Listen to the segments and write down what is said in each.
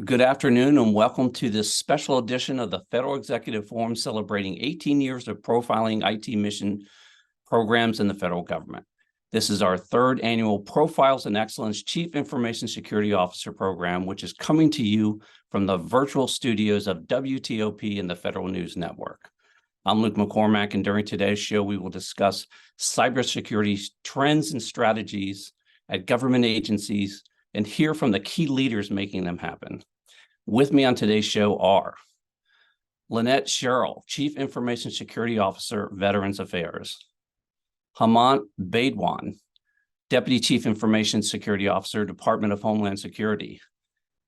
Good afternoon and welcome to this special edition of the Federal Executive Forum celebrating 18 years of profiling IT mission programs in the federal government. This is our third annual Profiles in Excellence Chief Information Security Officer program, which is coming to you from the virtual studios of WTOP and the Federal News Network. I'm Luke McCormack, and during today's show, we will discuss cybersecurity trends and strategies at government agencies and hear from the key leaders making them happen. With me on today's show are Lynette Sherrill, Chief Information Security Officer, Veterans Affairs; Hemant Baidwan, Deputy Chief Information Security Officer, Department of Homeland Security;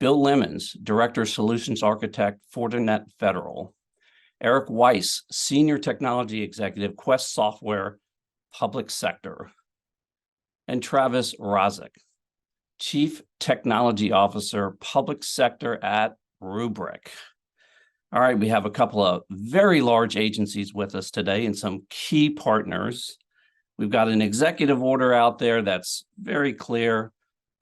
Bill Lemons, Director Solutions Architect, Fortinet Federal; Eric Weiss, Senior Technology Executive, Quest Software, Public Sector; and Travis Rozic, Chief Technology Officer, Public Sector at Rubrik. All right, we have a couple of very large agencies with us today and some key partners. We've got an executive order out there that's very clear,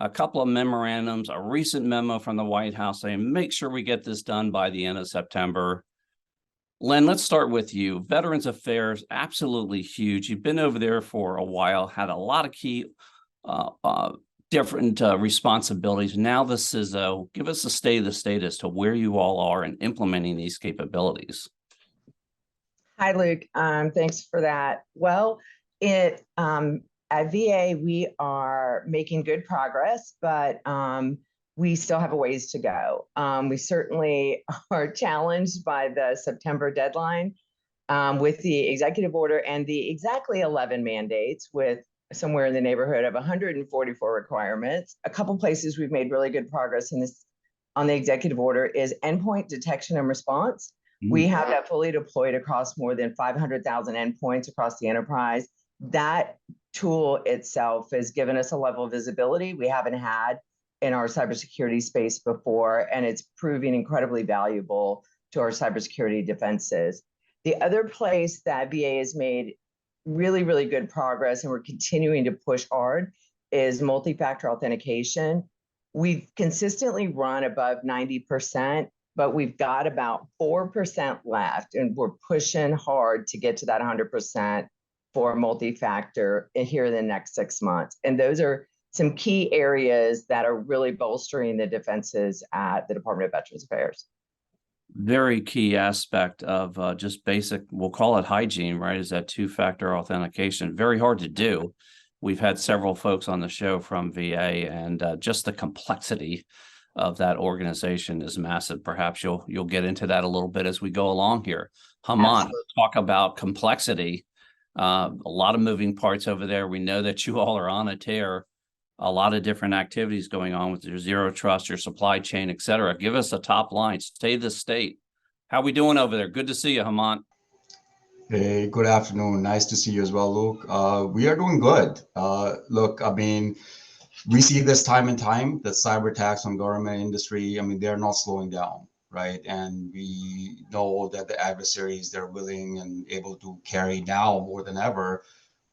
a couple of memorandums, a recent memo from the White House saying, make sure we get this done by the end of September. Len, let's start with you. Veterans Affairs, absolutely huge. You've been over there for a while, had a lot of key different responsibilities. Now the CISO, give us a state of the state as to where you all are in implementing these capabilities. Hi, Luke. Thanks for that. Well, at VA, we are making good progress, but we still have a ways to go. We certainly are challenged by the September deadline with the executive order and the exactly 11 mandates with somewhere in the neighborhood of 144 requirements. A couple places we've made really good progress in this on the executive order is endpoint detection and response. We have that fully deployed across more than 500,000 endpoints across the enterprise. That tool itself has given us a level of visibility we haven't had in our cybersecurity space before, and it's proving incredibly valuable to our cybersecurity defenses. The other place that VA has made really good progress, and we're continuing to push hard, is multi-factor authentication. We've consistently run above 90%, but we've got about 4% left, and we're pushing hard to get to that 100% for multi-factor here in the next 6 months. And those are some key areas that are really bolstering the defenses at the Department of Veterans Affairs. Very key aspect of just basic, we'll call it hygiene, right? Is that two-factor authentication. Very hard to do. We've had several folks on the show from VA, and just the complexity of that organization is massive. Perhaps you'll get into that a little bit as we go along here. Hemant, talk about complexity. A lot of moving parts over there. We know that you all are on a tear. A lot of different activities going on with your zero trust, your supply chain, et cetera. Give us a top line, state of the state. How we doing over there? Good to see you, Hemant. Hey, good afternoon. Nice to see you as well, Luke. We are doing good. Look, I mean, we see this time and time, the cyber attacks on government industry. I mean, they're not slowing down, right? And we know that the adversaries, they're willing and able to carry now more than ever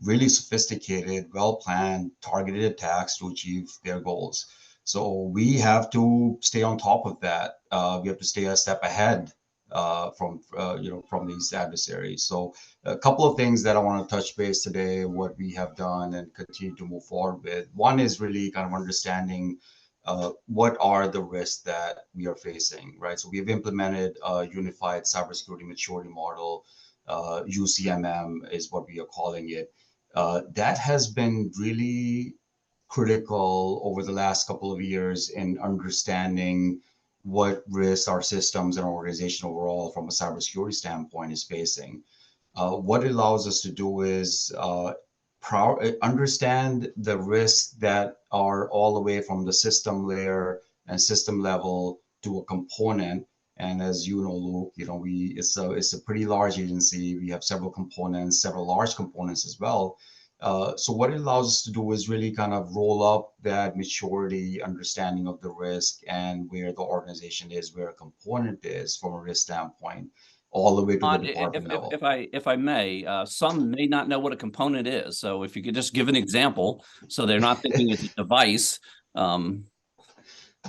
really sophisticated, well-planned, targeted attacks to achieve their goals. So we have to stay on top of that. We have to stay a step ahead from these adversaries. So a couple of things that I want to touch base today, what we have done and continue to move forward with. One is really kind of understanding what are the risks that we are facing, right? So we've implemented a unified cybersecurity maturity model. UCMM is what we are calling it. That has been really critical over the last couple of years in understanding what risks our systems and organization overall from a cybersecurity standpoint is facing. What it allows us to do is understand the risks that are all the way from the system layer and system level to a component. And as you know, Luke, it's a pretty large agency. We have several components, several large components as well. So what it allows us to do is really kind of roll up that maturity, understanding of the risk and where the organization is, where a component is from a risk standpoint, all the way to the department level. If I may, some may not know what a component is. So if you could just give an example, so they're not thinking it's a device.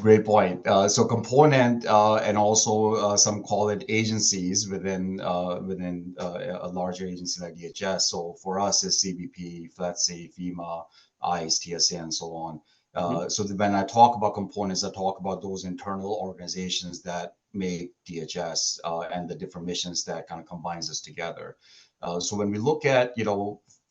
Great point. So component and also some call it agencies within a larger agency like DHS. So for us, it's CBP, FLETC, FEMA, ICE, TSA, and so on. So when I talk about components, I talk about those internal organizations that make DHS and the different missions that kind of combines us together. So when we look at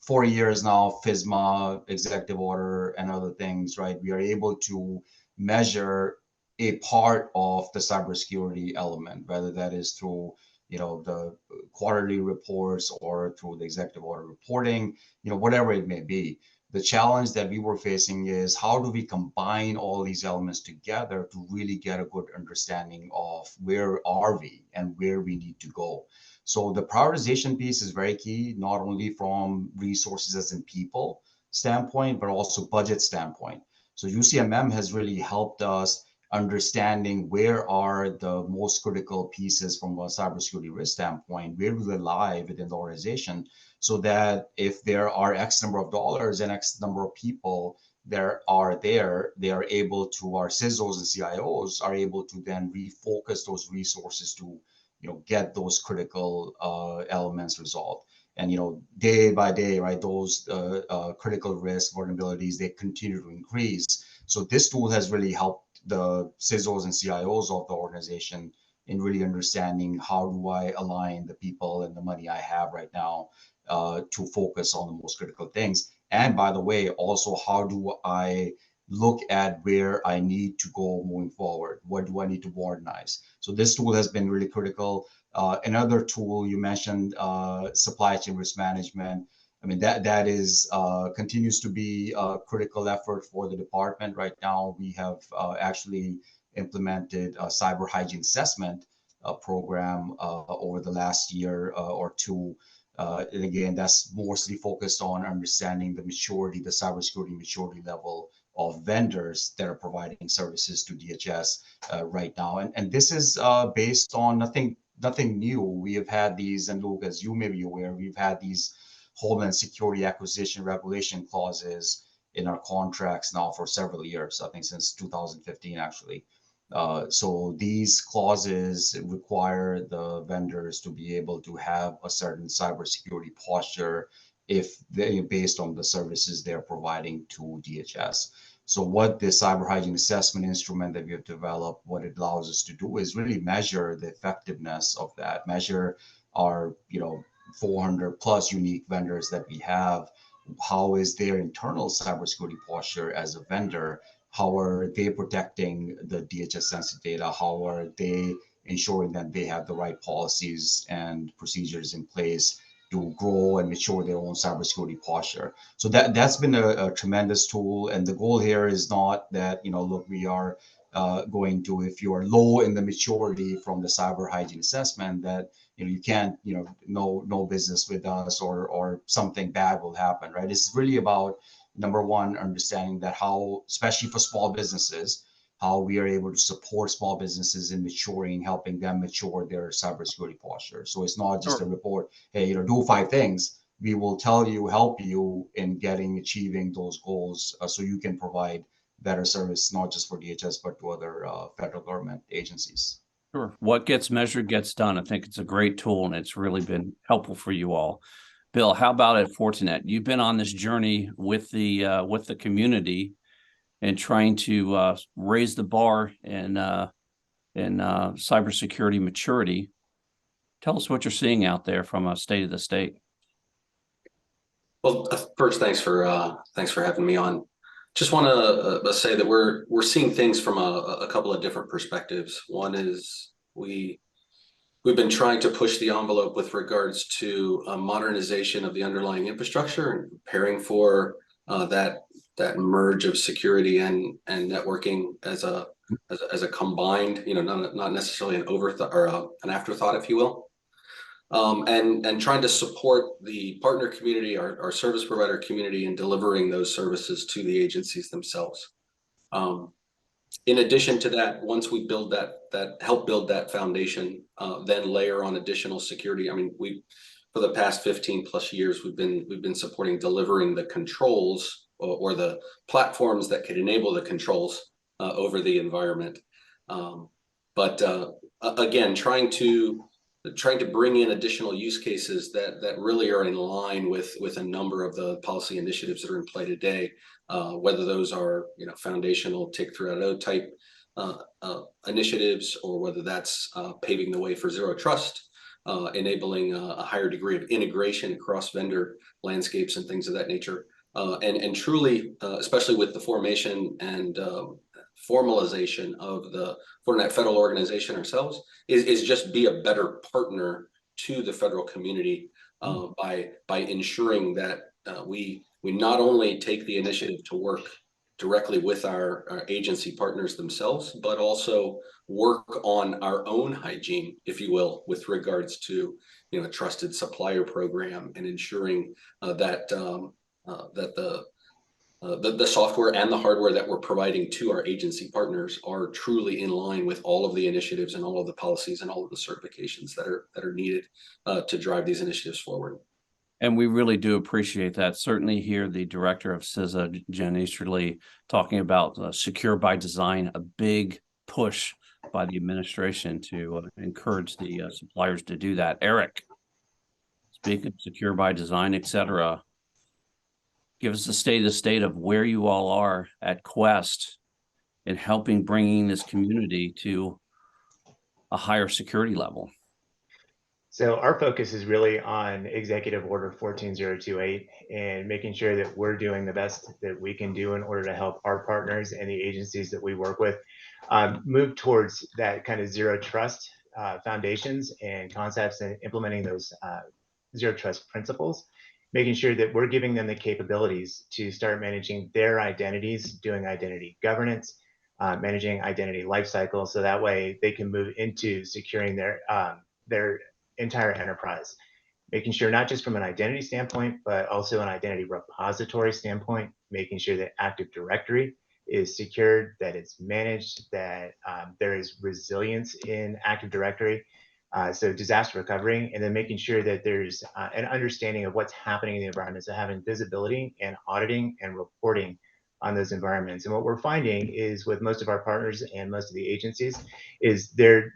4 years now, FISMA, executive order, and other things, right? We are able to measure a part of the cybersecurity element, whether that is through the quarterly reports or through the executive order reporting, whatever it may be. The challenge that we were facing is how do we combine all these elements together to really get a good understanding of where are we and where we need to go. So the prioritization piece is very key, not only from resources as in people standpoint, but also budget standpoint. So UCMM has really helped us understanding where are the most critical pieces from a cybersecurity risk standpoint, where do they lie within the organization, so that if there are X number of dollars and X number of people there, they are able to, our CISOs and CIOs are able to then refocus those resources to, get those critical elements resolved. And day by day, right, those critical risk vulnerabilities, they continue to increase. So this tool has really helped the CISOs and CIOs of the organization in really understanding how do I align the people and the money I have right now to focus on the most critical things. And by the way, also how do I look at where I need to go moving forward? What do I need to modernize? So this tool has been really critical. Another tool you mentioned, supply chain risk management. I mean, that is continues to be a critical effort for the department. Right now, we have actually implemented a cyber hygiene assessment program over the last year or two. And again, that's mostly focused on understanding the maturity, the cybersecurity maturity level of vendors that are providing services to DHS right now. And this is based on nothing new. We have had these, and Luke, as you may be aware, we've had these Homeland Security acquisition regulation clauses in our contracts now for several years, I think since 2015, actually. So these clauses require the vendors to be able to have a certain cybersecurity posture if they based on the services they're providing to DHS. So what the cyber hygiene assessment instrument that we have developed, what it allows us to do is really measure the effectiveness of that, measure our 400 plus unique vendors that we have. How is their internal cybersecurity posture as a vendor? How are they protecting the DHS sensitive data? How are they ensuring that they have the right policies and procedures in place to grow and mature their own cybersecurity posture? So that's been a tremendous tool. And the goal here is not that, look, we are going to, if you are low in the maturity from the cyber hygiene assessment, that you can't, no business with us or something bad will happen, right? It's really about, number one, understanding that how, especially for small businesses, how we are able to support small businesses in maturing, helping them mature their cybersecurity posture. So it's not just a report, hey, do 5 things. We will tell you, help you in achieving those goals so you can provide better service, not just for DHS, but to other federal government agencies. Sure. What gets measured gets done. I think it's a great tool and it's really been helpful for you all. Bill, how about at Fortinet? You've been on this journey with the community and trying to raise the bar in cybersecurity maturity. Tell us what you're seeing out there from a state of the state. Well, first, thanks for having me on. Just want to say that we're seeing things from a couple of different perspectives. One is we've been trying to push the envelope with regards to modernization of the underlying infrastructure and preparing for that merge of security and networking as a combined, not necessarily an overthought or an afterthought, if you will. And trying to support the partner community, our service provider community, in delivering those services to the agencies themselves. In addition to that, once we build help build that foundation, then layer on additional security. I mean, for the past 15 plus years, we've been supporting delivering the controls or the platforms that could enable the controls over the environment. But again, trying to bring in additional use cases that really are in line with a number of the policy initiatives that are in play today, whether those are foundational Take 3.0 type initiatives, or whether that's paving the way for zero trust, enabling a higher degree of integration across vendor landscapes and things of that nature, and truly, especially with the formation and formalization of the Fortinet federal organization ourselves, is just be a better partner to the federal community by ensuring that we not only take the initiative to work directly with our agency partners themselves, but also work on our own hygiene, if you will, with regards to a trusted supplier program, and ensuring that the software and the hardware that we're providing to our agency partners are truly in line with all of the initiatives and all of the policies and all of the certifications that are needed to drive these initiatives forward. And we really do appreciate that. Certainly hear the director of CISO, Jen Easterly, talking about secure by design, a big push by the administration to encourage the suppliers to do that. Eric, speaking of secure by design, et cetera, give us the state of where you all are at Quest in helping bringing this community to a higher security level. So our focus is really on Executive Order 14028 and making sure that we're doing the best that we can do in order to help our partners and the agencies that we work with move towards that kind of zero trust foundations and concepts, and implementing those zero trust principles, making sure that we're giving them the capabilities to start managing their identities, doing identity governance, managing identity lifecycle, so that way they can move into securing their entire enterprise, making sure not just from an identity standpoint, but also an identity repository standpoint, making sure that Active Directory is secured, that it's managed, that there is resilience in Active Directory, so disaster recovery, and then making sure that there's an understanding of what's happening in the environment, so having visibility and auditing and reporting on those environments. And what we're finding is with most of our partners and most of the agencies is they're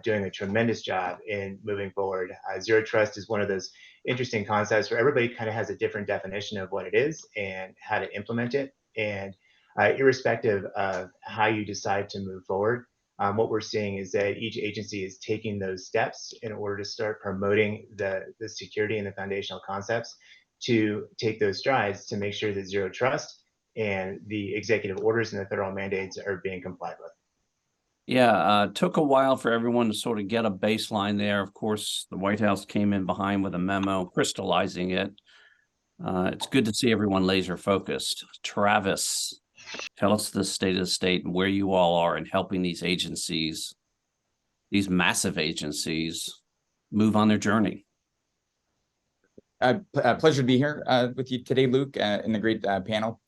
doing a tremendous job in moving forward. Zero trust is one of those interesting concepts where everybody kind of has a different definition of what it is and how to implement it. And irrespective of how you decide to move forward, what we're seeing is that each agency is taking those steps in order to start promoting the security and the foundational concepts to take those strides to make sure that zero trust and the executive orders and the federal mandates are being complied with. Yeah, took a while for everyone to sort of get a baseline there. Of course, the White House came in behind with a memo crystallizing it. It's good to see everyone laser focused. Travis, tell us the state of the state and where you all are in helping these agencies, these massive agencies, move on their journey. Pleasure to be here with you today, Luke, and the great panel.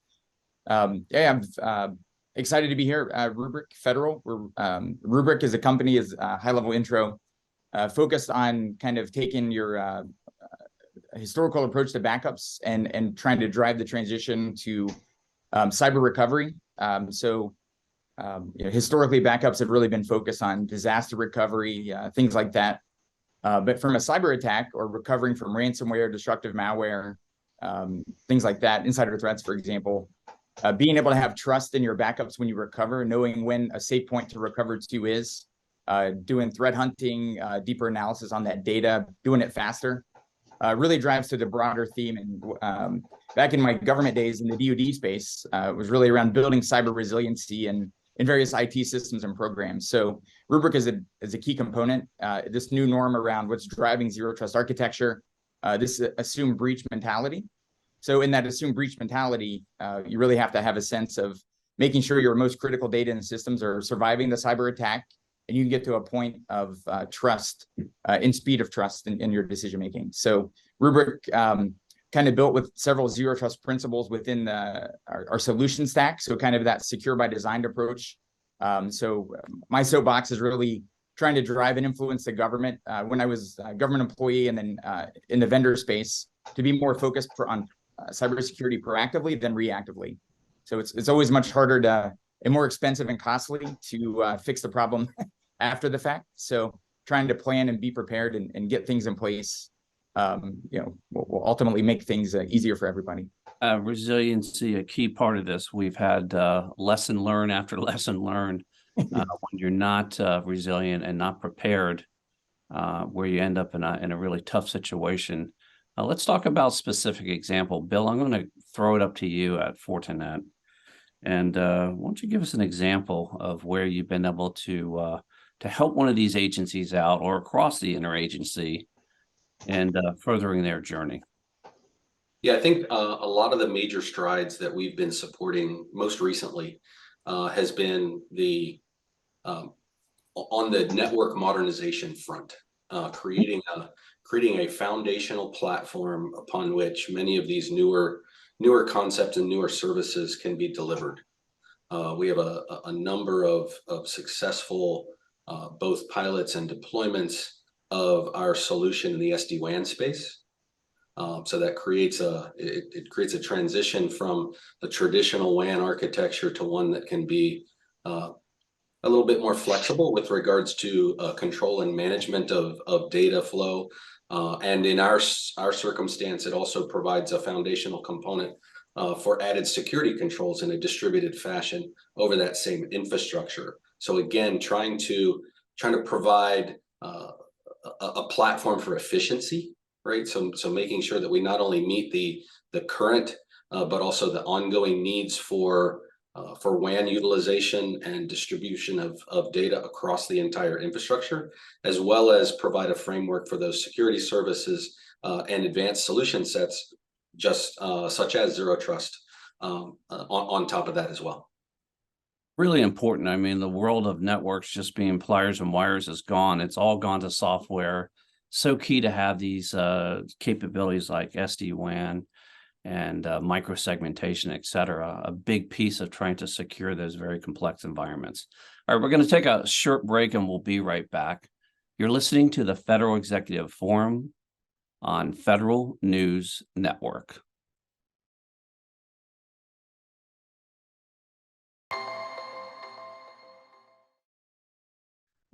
Yeah, I'm excited to be here. Rubrik Federal. Rubrik as a company is a high-level intro, focused on kind of taking your historical approach to backups and trying to drive the transition to cyber recovery. Historically, backups have really been focused on disaster recovery, things like that. But from a cyber attack or recovering from ransomware, destructive malware, things like that, insider threats, for example, being able to have trust in your backups when you recover, knowing when a safe point to recover to is, doing threat hunting, deeper analysis on that data, doing it faster, really drives to the broader theme. And back in my government days in the DoD space, it was really around building cyber resiliency and in various IT systems and programs. So Rubrik is a key component. This new norm around what's driving zero trust architecture, this assume breach mentality. So in that assume breach mentality, you really have to have a sense of making sure your most critical data and systems are surviving the cyber attack, and you can get to a point of trust in speed of trust in your decision making. So Rubrik kind of built with several zero trust principles within our solution stack. So kind of that secure by design approach. So my soapbox is really trying to drive and influence the government when I was a government employee and then in the vendor space to be more focused on cybersecurity proactively than reactively. So it's always much harder to and more expensive and costly to fix the problem after the fact. So trying to plan and be prepared and get things in place, will ultimately make things easier for everybody. Resiliency, a key part of this. We've had lesson learned after lesson learned. When you're not resilient and not prepared, where you end up in a really tough situation. Let's talk about specific example. Bill, I'm going to throw it up to you at Fortinet. And why don't you give us an example of where you've been able to help one of these agencies out or across the interagency and furthering their journey? Yeah, I think a lot of the major strides that we've been supporting most recently has been on the network modernization front, creating a foundational platform upon which many of these newer concepts and newer services can be delivered. We have a number of successful both pilots and deployments of our solution in the SD-WAN space. So that creates it creates a transition from the traditional WAN architecture to one that can be a little bit more flexible with regards to control and management of data flow. And in our circumstance, it also provides a foundational component for added security controls in a distributed fashion over that same infrastructure. So again, trying to provide a platform for efficiency, right? So making sure that we not only meet the current, but also the ongoing needs for WAN utilization and distribution of data across the entire infrastructure, as well as provide a framework for those security services and advanced solution sets, just such as Zero Trust, on top of that as well. Really important. I mean, the world of networks just being pliers and wires is gone. It's all gone to software. So key to have these capabilities like SD-WAN and microsegmentation, et cetera, a big piece of trying to secure those very complex environments. All right, we're going to take a short break and we'll be right back. You're listening to the Federal Executive Forum on Federal News Network.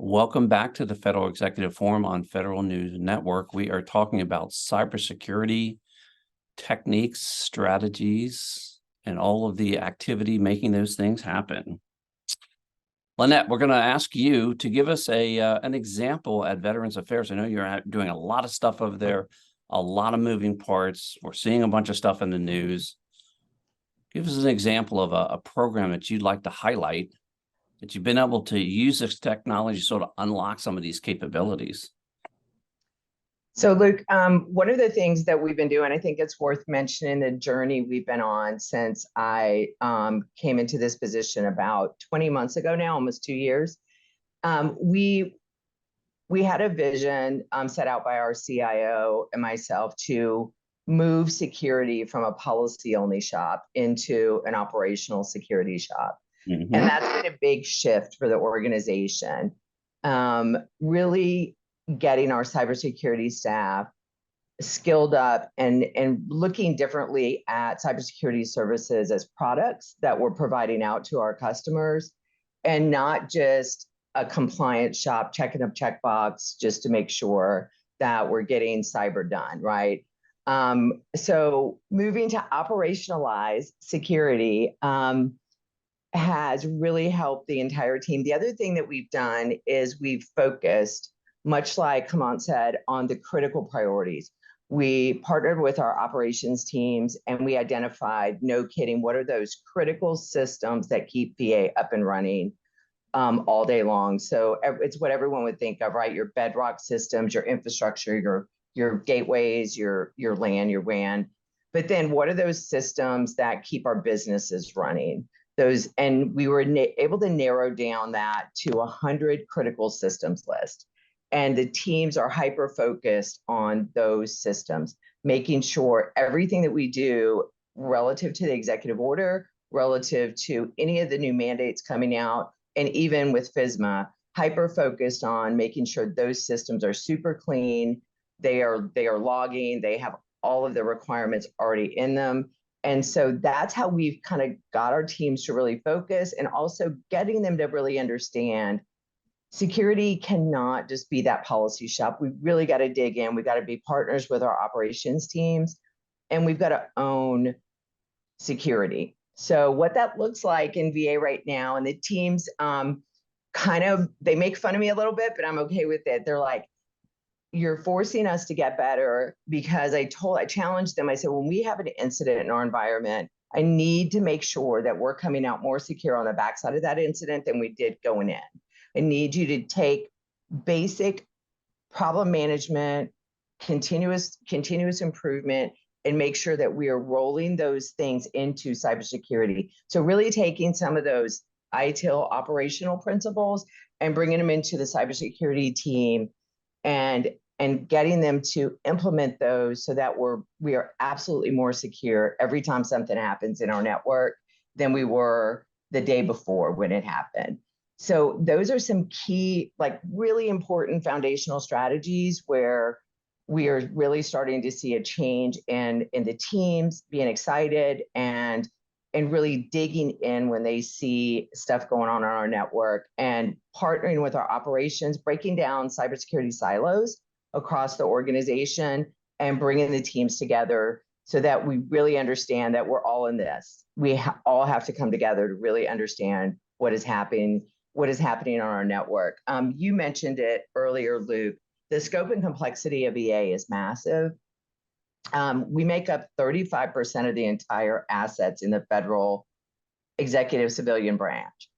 Welcome back to the Federal Executive Forum on Federal News Network. We are talking about cybersecurity techniques, strategies, and all of the activity making those things happen. Lynette, we're going to ask you to give us an example at Veterans Affairs. I know you're doing a lot of stuff over there, a lot of moving parts. We're seeing a bunch of stuff in the news. Give us an example of a program that you'd like to highlight, that you've been able to use this technology to sort of unlock some of these capabilities. So Luke, one of the things that we've been doing, I think it's worth mentioning the journey we've been on since I came into this position about 20 months ago now, almost 2 years. We had a vision set out by our CIO and myself to move security from a policy-only shop into an operational security shop. Mm-hmm. And that's been a big shift for the organization. Really getting our cybersecurity staff skilled up and looking differently at cybersecurity services as products that we're providing out to our customers, and not just a compliance shop checking a checkbox just to make sure that we're getting cyber done, right? So moving to operationalize security has really helped the entire team. The other thing that we've done is we've focused, much like Hemant said, on the critical priorities. We partnered with our operations teams and we identified, no kidding, what are those critical systems that keep VA up and running all day long. So it's what everyone would think of, right? Your bedrock systems, your infrastructure, your gateways, your LAN, your WAN. But then what are those systems that keep our businesses running? And we were able to narrow down that to 100 critical systems list. And the teams are hyper-focused on those systems, making sure everything that we do relative to the executive order, relative to any of the new mandates coming out, and even with FISMA, hyper-focused on making sure those systems are super clean, they are logging, they have all of the requirements already in them, And so that's how we've kind of got our teams to really focus, and also getting them to really understand security cannot just be that policy shop. We really got to dig in. We got to be partners with our operations teams, and we've got to own security. So what that looks like in VA right now, and the teams kind of, they make fun of me a little bit, but I'm okay with it. They're like, you're forcing us to get better, because I challenged them. I said, when we have an incident in our environment, I need to make sure that we're coming out more secure on the backside of that incident than we did going in. I need you to take basic problem management, continuous improvement, and make sure that we are rolling those things into cybersecurity. So really taking some of those ITIL operational principles and bringing them into the cybersecurity team, and getting them to implement those so that we are absolutely more secure every time something happens in our network than we were the day before when it happened. So those are some key, like really important foundational strategies where we are really starting to see a change in the teams being excited and really digging in when they see stuff going on our network, and partnering with our operations, breaking down cybersecurity silos across the organization and bringing the teams together so that we really understand that we're all in this. We all have to come together to really understand what is happening on our network. You mentioned it earlier, Luke. The scope and complexity of EA is massive. We make up 35% of the entire assets in the federal executive civilian branch.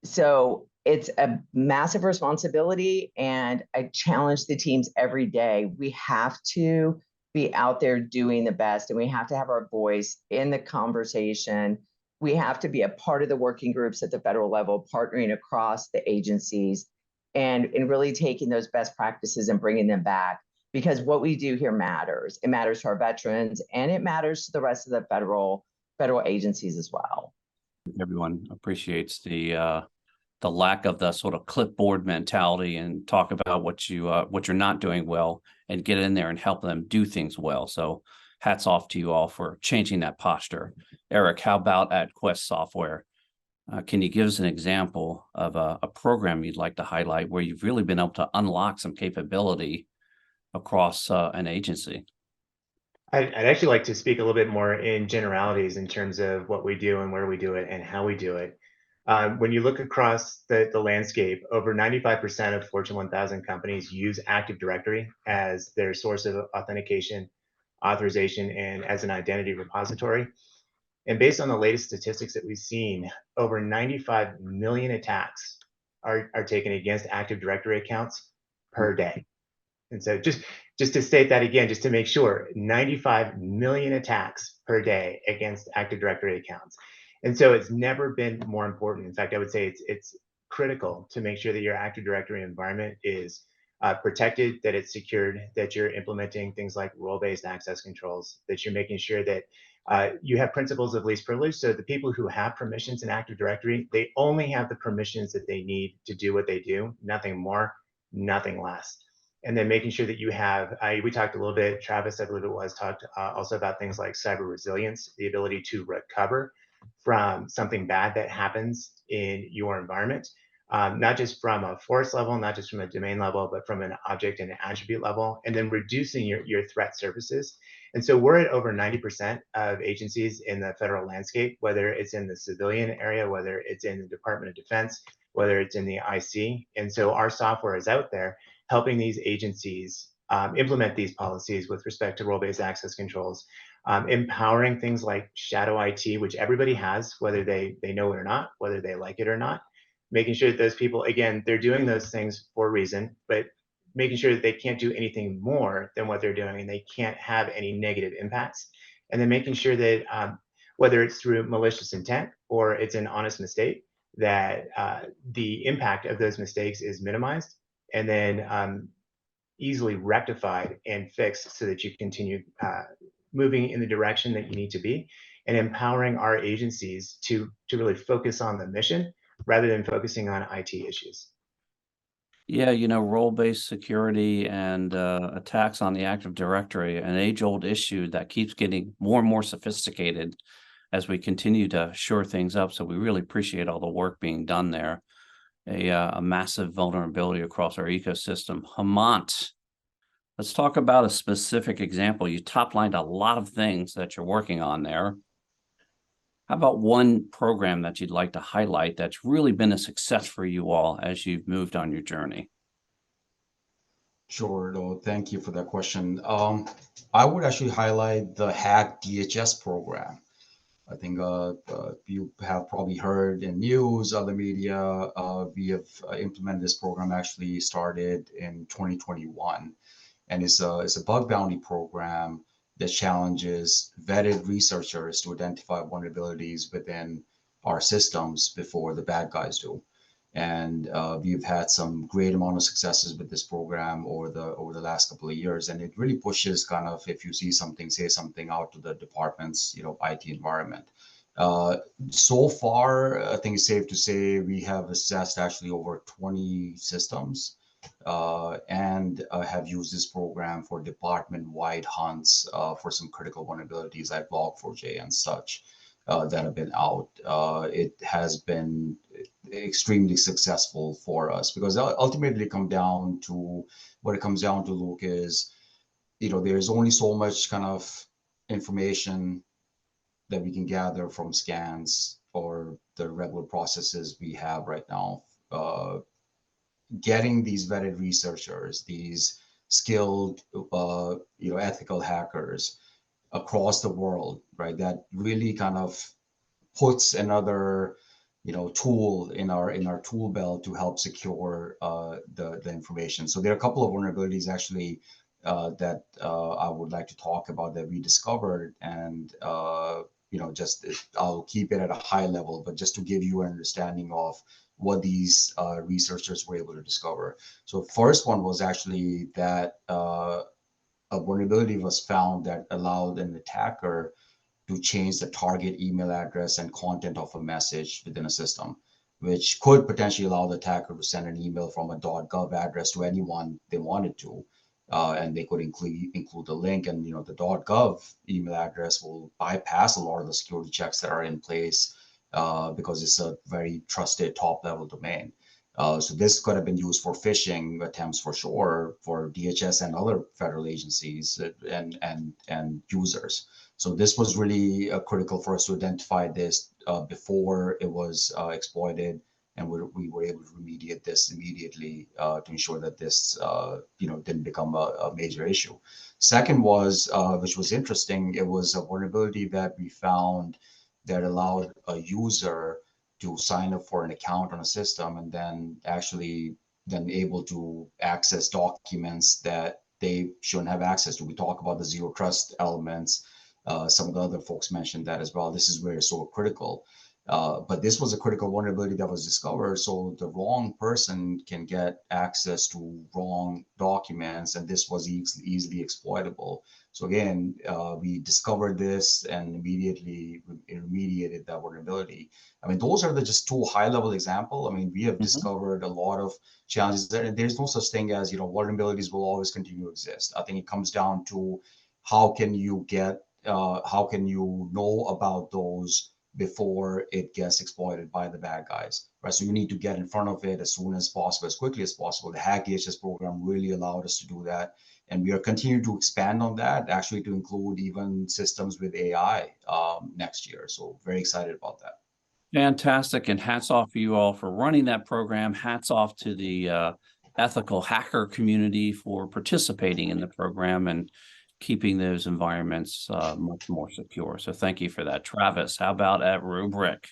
So it's a massive responsibility, and I challenge the teams every day. We have to be out there doing the best, and we have to have our voice in the conversation. We have to be a part of the working groups at the federal level, partnering across the agencies, and really taking those best practices and bringing them back, because what we do here matters. It matters to our veterans, and it matters to the rest of the federal agencies as well. Everyone appreciates the lack of the sort of clipboard mentality, and talk about what you're not doing well, and get in there and help them do things well. So hats off to you all for changing that posture. Eric, how about at Quest Software? Can you give us an example of a program you'd like to highlight where you've really been able to unlock some capability across an agency? I'd actually like to speak a little bit more in generalities in terms of what we do and where we do it and how we do it. When you look across the landscape, over 95% of Fortune 1000 companies use Active Directory as their source of authentication, authorization, and as an identity repository. And based on the latest statistics that we've seen, over 95 million attacks are taken against Active Directory accounts per day. And so just to state that again, just to make sure, 95 million attacks per day against Active Directory accounts. And so it's never been more important. In fact, I would say it's critical to make sure that your Active Directory environment is protected, that it's secured, that you're implementing things like role-based access controls, that you're making sure that you have principles of least privilege. So the people who have permissions in Active Directory, they only have the permissions that they need to do what they do, nothing more, nothing less. And then making sure that you have, we talked a little bit, Travis, I believe it was, talked also about things like cyber resilience, the ability to recover from something bad that happens in your environment, not just from a force level, not just from a domain level, but from an object and an attribute level, and then reducing your threat surfaces. And so we're at over 90% of agencies in the federal landscape, whether it's in the civilian area, whether it's in the Department of Defense, whether it's in the IC. And so our software is out there helping these agencies implement these policies with respect to role-based access controls, empowering things like shadow IT, which everybody has, whether they know it or not, whether they like it or not, making sure that those people, again, they're doing those things for a reason, but making sure that they can't do anything more than what they're doing, and they can't have any negative impacts. And then making sure that whether it's through malicious intent or it's an honest mistake, that the impact of those mistakes is minimized and then easily rectified and fixed so that you continue moving in the direction that you need to be, and empowering our agencies to really focus on the mission rather than focusing on IT issues. Yeah, role-based security and attacks on the Active Directory, an age-old issue that keeps getting more and more sophisticated as we continue to shore things up. So we really appreciate all the work being done there. A massive vulnerability across our ecosystem. Hemant, let's talk about a specific example. You top-lined a lot of things that you're working on there. How about one program that you'd like to highlight that's really been a success for you all as you've moved on your journey? Sure, though. Thank you for that question. I would actually highlight the Hack DHS program. I think you have probably heard in news, other media, we have implemented this program, actually started in 2021. And it's a bug bounty program that challenges vetted researchers to identify vulnerabilities within our systems before the bad guys do. And we've had some great amount of successes with this program over the last couple of years. And it really pushes kind of, if you see something, say something out to the department's, IT environment. So far, I think it's safe to say we have assessed actually over 20 systems and have used this program for department-wide hunts for some critical vulnerabilities like Log4j and such that have been out. It has been extremely successful for us because ultimately what it comes down to, Luke, is there's only so much kind of information that we can gather from scans or the regular processes we have right now. Getting these vetted researchers, these skilled, ethical hackers across the world, right? That really kind of puts another, tool in our tool belt to help secure the information. So there are a couple of vulnerabilities actually that I would like to talk about that we discovered, and I'll keep it at a high level, but just to give you an understanding of what these researchers were able to discover. So first one was actually that a vulnerability was found that allowed an attacker to change the target email address and content of a message within a system, which could potentially allow the attacker to send an email from a .gov address to anyone they wanted to. And they could include the link, and the .gov email address will bypass a lot of the security checks that are in place because it's a very trusted top-level domain. So this could have been used for phishing attempts for sure for DHS and other federal agencies and users. So this was really critical for us to identify this before it was exploited, and we were able to remediate this immediately to ensure that this didn't become a major issue. Second was, which was interesting, it was a vulnerability that we found that allowed a user to sign up for an account on a system and then able to access documents that they shouldn't have access to. We talk about the zero trust elements. Some of the other folks mentioned that as well. This is where it's so critical. But this was a critical vulnerability that was discovered, so the wrong person can get access to wrong documents, and this was easily exploitable. So again, we discovered this and immediately remediated that vulnerability. I mean, those are just two high-level examples. I mean, we have discovered a lot of challenges there, and there's no such thing as, vulnerabilities will always continue to exist. I think it comes down to how can you know about those before it gets exploited by the bad guys, right? So you need to get in front of it as soon as possible, as quickly as possible. The Hack DHS program really allowed us to do that. And we are continuing to expand on that, actually to include even systems with AI next year. So very excited about that. Fantastic. And hats off to you all for running that program. Hats off to the ethical hacker community for participating in the program and keeping those environments much more secure. So thank you for that. Travis, how about at Rubrik?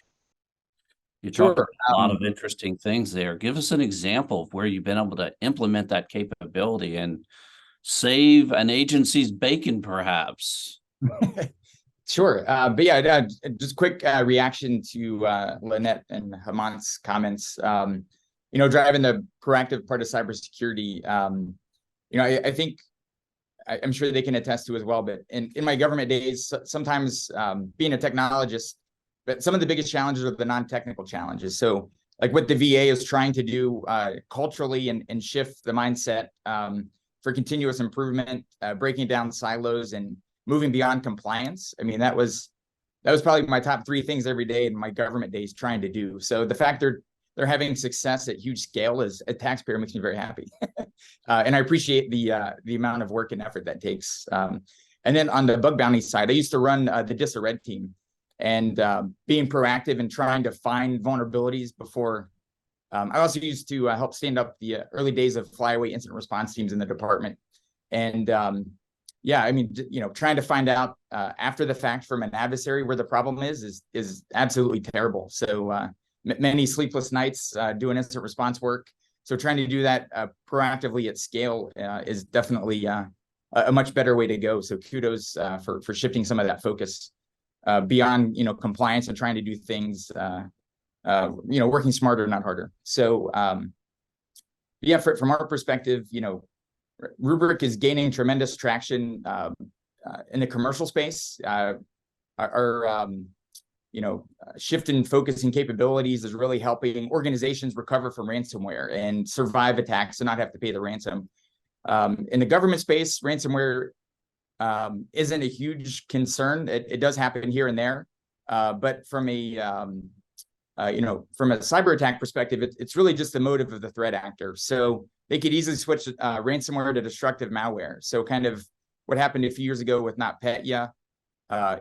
You talked about a lot of interesting things there. Give us an example of where you've been able to implement that capability and save an agency's bacon, perhaps. Sure. But yeah, just quick reaction to Lynette and Hemant's comments. Driving the proactive part of cybersecurity, I think I'm sure they can attest to as well, but in my government days, sometimes being a technologist, but some of the biggest challenges are the non-technical challenges. So like what the VA is trying to do culturally and shift the mindset for continuous improvement, breaking down silos and moving beyond compliance. I mean, that was probably my top 3 things every day in my government days trying to do. So the fact they're having success at huge scale as a taxpayer makes me very happy. And I appreciate the amount of work and effort that takes. And then on the bug bounty side, I used to run the DISA Red team, and being proactive and trying to find vulnerabilities before. I also used to help stand up the early days of flyaway incident response teams in the department. And yeah, I mean, trying to find out after the fact from an adversary where the problem is absolutely terrible. So many sleepless nights doing incident response work. So trying to do that proactively at scale is definitely a much better way to go. So kudos for shifting some of that focus beyond compliance and trying to do things working smarter, not harder. So yeah, from our perspective, Rubrik is gaining tremendous traction in the commercial space. Our shift in focus and capabilities is really helping organizations recover from ransomware and survive attacks and not have to pay the ransom. In the government space, ransomware isn't a huge concern. It does happen here and there, but from a from a cyber attack perspective, it's really just the motive of the threat actor. So they could easily switch ransomware to destructive malware. So kind of what happened a few years ago with NotPetya,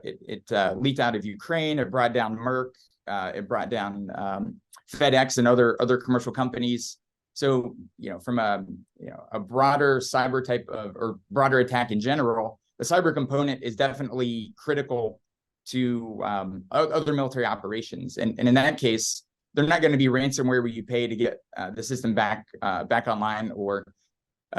it leaked out of Ukraine. It brought down Merck. It brought down FedEx and other commercial companies. So from a broader cyber type of or broader attack in general, the cyber component is definitely critical to other military operations. And in that case, they're not going to be ransomware where you pay to get the system back online or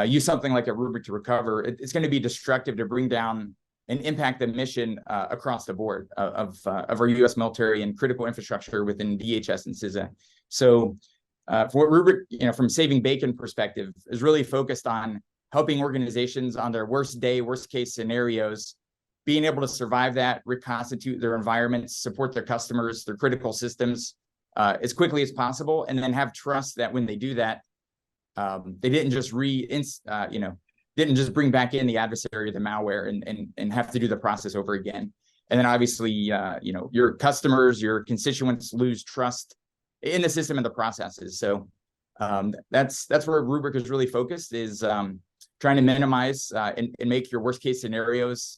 use something like a Rubrik to recover. It's going to be destructive to bring down and impact the mission across the board of our U.S. military and critical infrastructure within DHS and CISA. So for what Rubrik, from saving bacon perspective, is really focused on helping organizations on their worst case scenarios, being able to survive that, reconstitute their environments, support their customers, their critical systems as quickly as possible, and then have trust that when they do that, they didn't just didn't just bring back in the adversary or the malware and have to do the process over again. And then obviously, your customers, your constituents lose trust in the system and the processes. So that's where Rubrik is really focused, is trying to minimize and make your worst case scenarios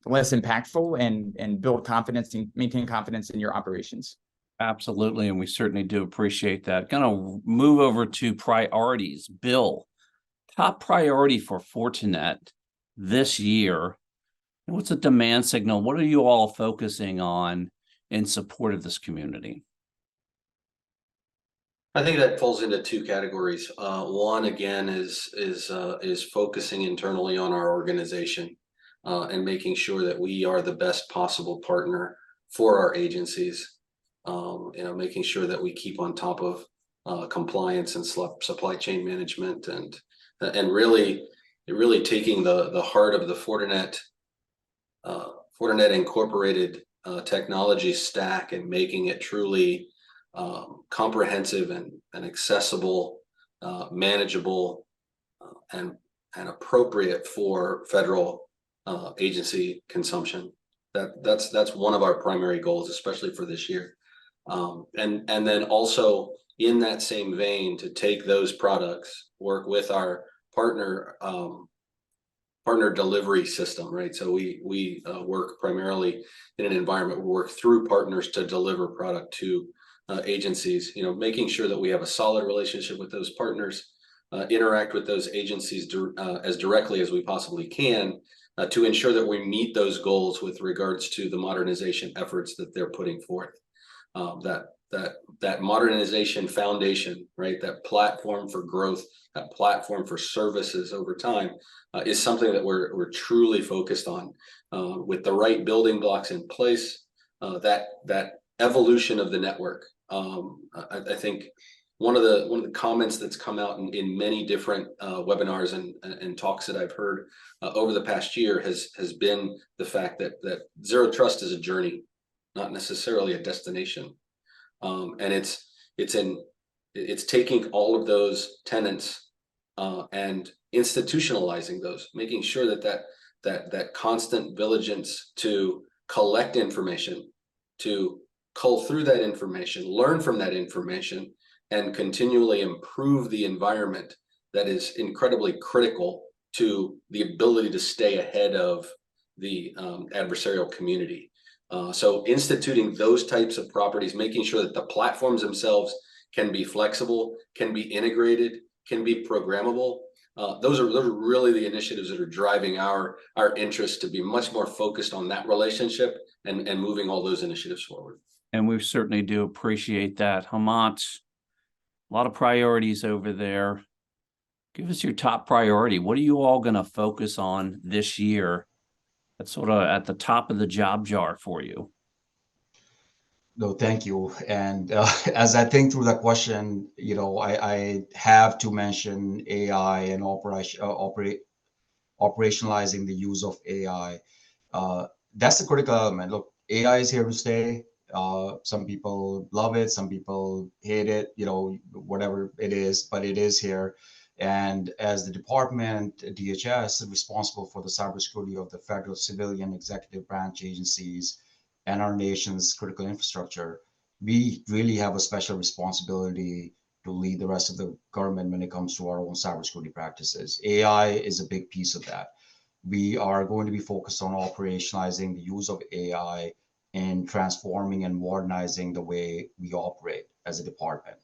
less impactful and build confidence and maintain confidence in your operations. Absolutely. And we certainly do appreciate that. Going to move over to priorities. Bill, top priority for Fortinet this year. What's a demand signal? What are you all focusing on in support of this community? I think that falls into 2 categories. One, again, is focusing internally on our organization and making sure that we are the best possible partner for our agencies. Making sure that we keep on top of compliance and supply chain management, and really taking the heart of the Fortinet incorporated technology stack and making it truly comprehensive and accessible, manageable, and appropriate for federal agency consumption. That's one of our primary goals, especially for this year. And then also in that same vein, to take those products, work with our partner delivery system, right? So we work primarily in an environment where we work through partners to deliver product to agencies, making sure that we have a solid relationship with those partners, interact with those agencies as directly as we possibly can to ensure that we meet those goals with regards to the modernization efforts that they're putting forth. That modernization foundation, right? That platform for growth, that platform for services over time is something that we're truly focused on with the right building blocks in place. That evolution of the network. I think one of the comments that's come out in many different webinars and talks that I've heard over the past year has been the fact that zero trust is a journey, not necessarily a destination. And it's taking all of those tenets and institutionalizing those, making sure that constant vigilance to collect information, to cull through that information, learn from that information, and continually improve the environment that is incredibly critical to the ability to stay ahead of the adversarial community. So instituting those types of properties, making sure that the platforms themselves can be flexible, can be integrated, can be programmable. Those are really the initiatives that are driving our interest to be much more focused on that relationship and moving all those initiatives forward. And we certainly do appreciate that. Hamant, a lot of priorities over there. Give us your top priority. What are you all going to focus on this year that's sort of at the top of the job jar for you? No, thank you. And as I think through that question, I have to mention AI and operationalizing the use of AI. That's the critical element. Look, AI is here to stay. Some people love it, some people hate it, whatever it is, but it is here. And as the department, DHS, is responsible for the cybersecurity of the federal, civilian, executive branch agencies and our nation's critical infrastructure, we really have a special responsibility to lead the rest of the government when it comes to our own cybersecurity practices. AI is a big piece of that. We are going to be focused on operationalizing the use of AI and transforming and modernizing the way we operate as a department.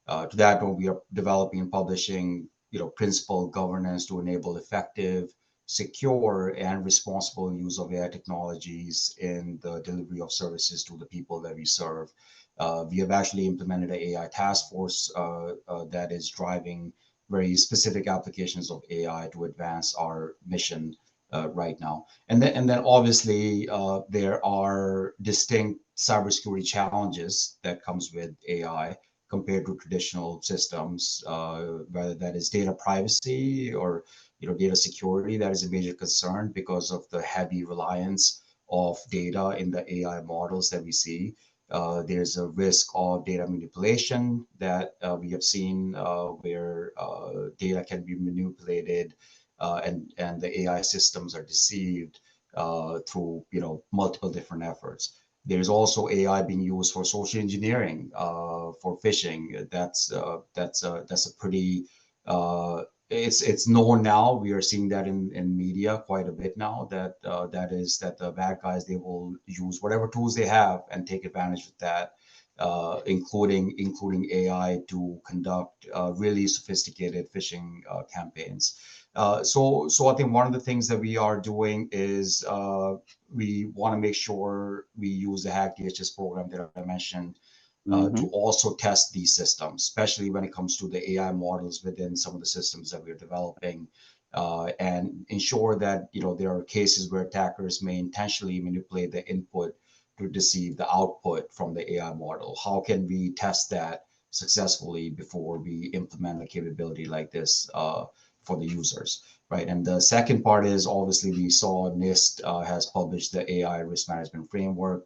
To that end, we are developing and publishing, principled governance to enable effective, secure, and responsible use of AI technologies in the delivery of services to the people that we serve. We have actually implemented an AI task force that is driving very specific applications of AI to advance our mission right now. And then obviously there are distinct cybersecurity challenges that comes with AI compared to traditional systems, whether that is data privacy or data security. That is a major concern because of the heavy reliance of data in the AI models that we see. There's a risk of data manipulation that we have seen where data can be manipulated and the AI systems are deceived through multiple different efforts. There's also AI being used for social engineering, for phishing. That's a pretty it's known now. We are seeing that in media quite a bit now. That the bad guys, they will use whatever tools they have and take advantage of that, including AI to conduct really sophisticated phishing campaigns. So I think one of the things that we are doing is we want to make sure we use the Hack DHS program that I mentioned to also test these systems, especially when it comes to the AI models within some of the systems that we're developing, and ensure that there are cases where attackers may intentionally manipulate the input to deceive the output from the AI model. How can we test that successfully before we implement a capability like this for the users, right? And the second part is obviously we saw NIST has published the AI risk management framework.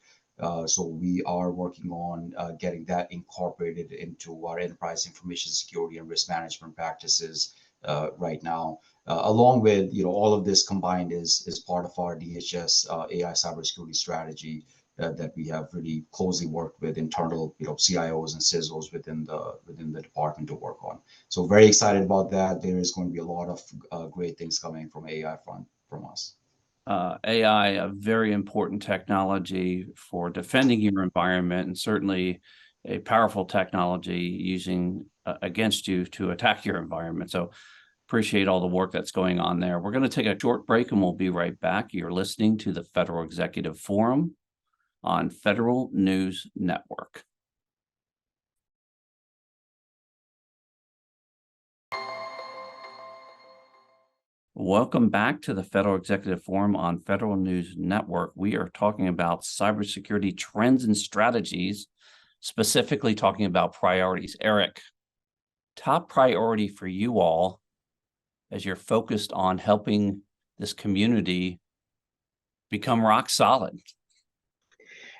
So we are working on getting that incorporated into our enterprise information security and risk management practices right now. Along with all of this combined is part of our DHS AI cybersecurity strategy that we have really closely worked with internal CIOs and CISOs within the department to work on. So very excited about that. There is going to be a lot of great things coming from AI front from us. AI, a very important technology for defending your environment, and certainly a powerful technology using against you to attack your environment. So appreciate all the work that's going on there. We're going to take a short break and we'll be right back. You're listening to the Federal Executive Forum on Federal News Network. Welcome back to the Federal Executive Forum on Federal News Network. We are talking about cybersecurity trends and strategies, specifically talking about priorities. Eric, top priority for you all as you're focused on helping this community become rock solid?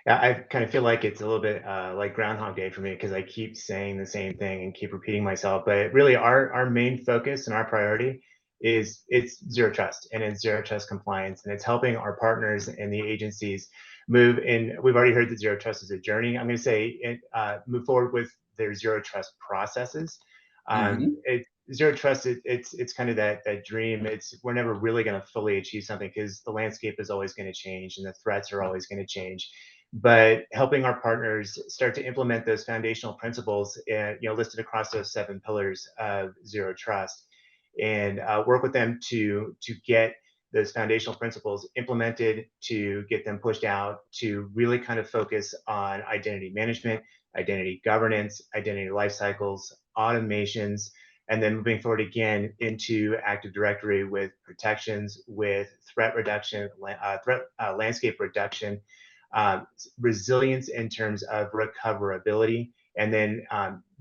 I kind of feel like it's a little bit like Groundhog Day for me because I keep saying the same thing and keep repeating myself. But really, our main focus and our priority is it's zero trust and it's zero trust compliance, and it's helping our partners and the agencies move in. We've already heard that zero trust is a journey. I'm going to say move forward with their zero trust processes. Zero trust, it's kind of that dream. We're never really going to fully achieve something because the landscape is always going to change and the threats are always going to change. But helping our partners start to implement those foundational principles, listed across those 7 pillars of zero trust, and work with them to get those foundational principles implemented, to get them pushed out, to really kind of focus on identity management, identity governance, identity life cycles, automations, and then moving forward again into Active Directory with protections, with threat reduction, landscape reduction, resilience in terms of recoverability, and then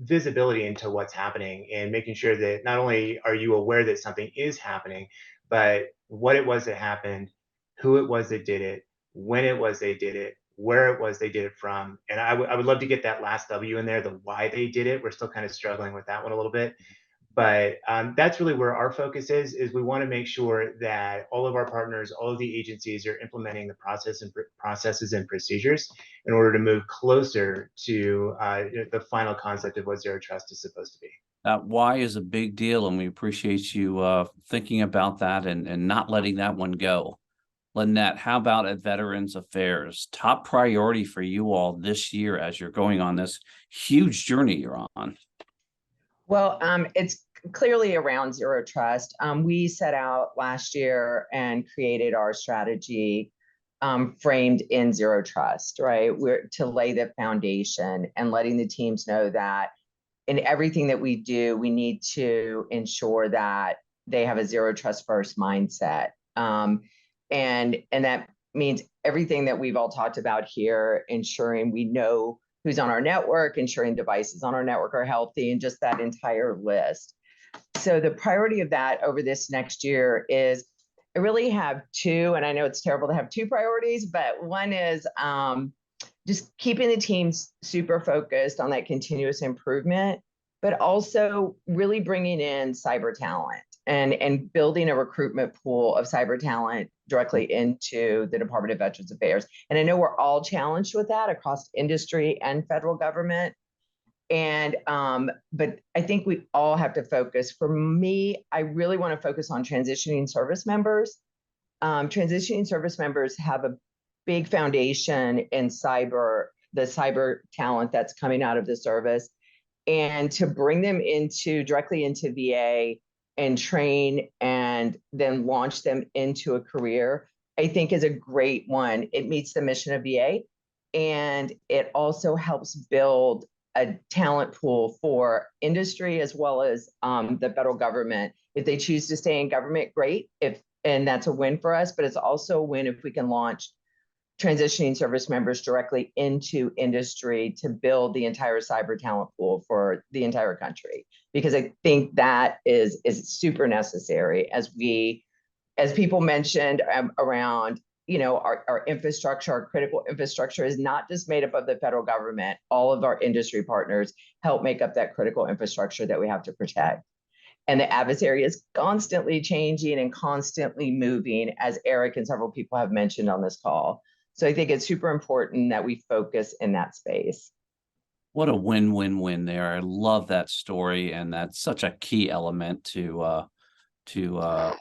visibility into what's happening, and making sure that not only are you aware that something is happening, but what it was that happened, who it was that did it, when it was they did it, where it was they did it from. And I would love to get that last W in there, the why they did it. We're still kind of struggling with that one a little bit. But that's really where our focus is we want to make sure that all of our partners, all of the agencies are implementing the processes and procedures in order to move closer to the final concept of what zero trust is supposed to be. That why is a big deal, and we appreciate you thinking about that and not letting that one go. Lynette, how about at Veterans Affairs? Top priority for you all this year as you're going on this huge journey you're on. Well, it's clearly around zero trust. We set out last year and created our strategy framed in zero trust, right? We're to lay the foundation and letting the teams know that in everything that we do, we need to ensure that they have a zero trust first mindset. And that means everything that we've all talked about here, ensuring we know who's on our network, ensuring devices on our network are healthy, and just that entire list. So the priority of that over this next year is I really have 2, and I know it's terrible to have 2 priorities, but one is just keeping the teams super focused on that continuous improvement, but also really bringing in cyber talent and building a recruitment pool of cyber talent directly into the Department of Veterans Affairs. And I know we're all challenged with that across industry and federal government. And but I think we all have to focus. For me, I really want to focus on transitioning service members. Transitioning service members have a big foundation in the cyber talent that's coming out of the service, and to bring them directly into VA and train and then launch them into a career, I think is a great one. It meets the mission of VA, and it also helps build a talent pool for industry as well as the federal government. If they choose to stay in government, great. And that's a win for us, but it's also a win if we can launch transitioning service members directly into industry to build the entire cyber talent pool for the entire country. Because I think that is super necessary as people mentioned around, our infrastructure, our critical infrastructure is not just made up of the federal government. All of our industry partners help make up that critical infrastructure that we have to protect. And the adversary is constantly changing and constantly moving, as Eric and several people have mentioned on this call. So I think it's super important that we focus in that space. What a win-win-win there. I love that story, and that's such a key element to the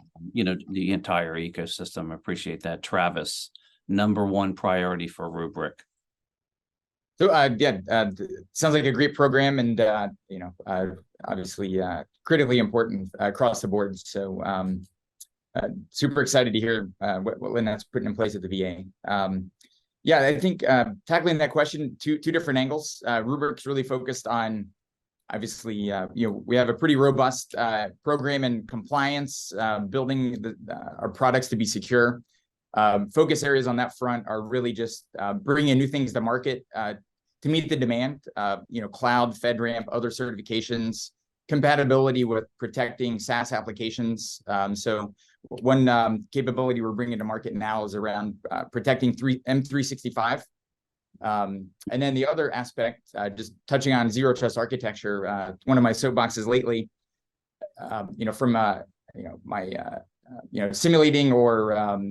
entire ecosystem. I appreciate that. Travis, number 1 priority for Rubric. So sounds like a great program, and obviously critically important across the board. So super excited to hear what Lynette's putting in place at the VA. I think tackling that question, two different angles. Rubric's really focused on, obviously, we have a pretty robust program and compliance, building our products to be secure. Focus areas on that front are really just bringing new things to market to meet the demand, cloud, FedRAMP, other certifications, compatibility with protecting SaaS applications. So one capability we're bringing to market now is around protecting M365 And then the other aspect, just touching on zero trust architecture, one of my soapboxes lately, from my simulating or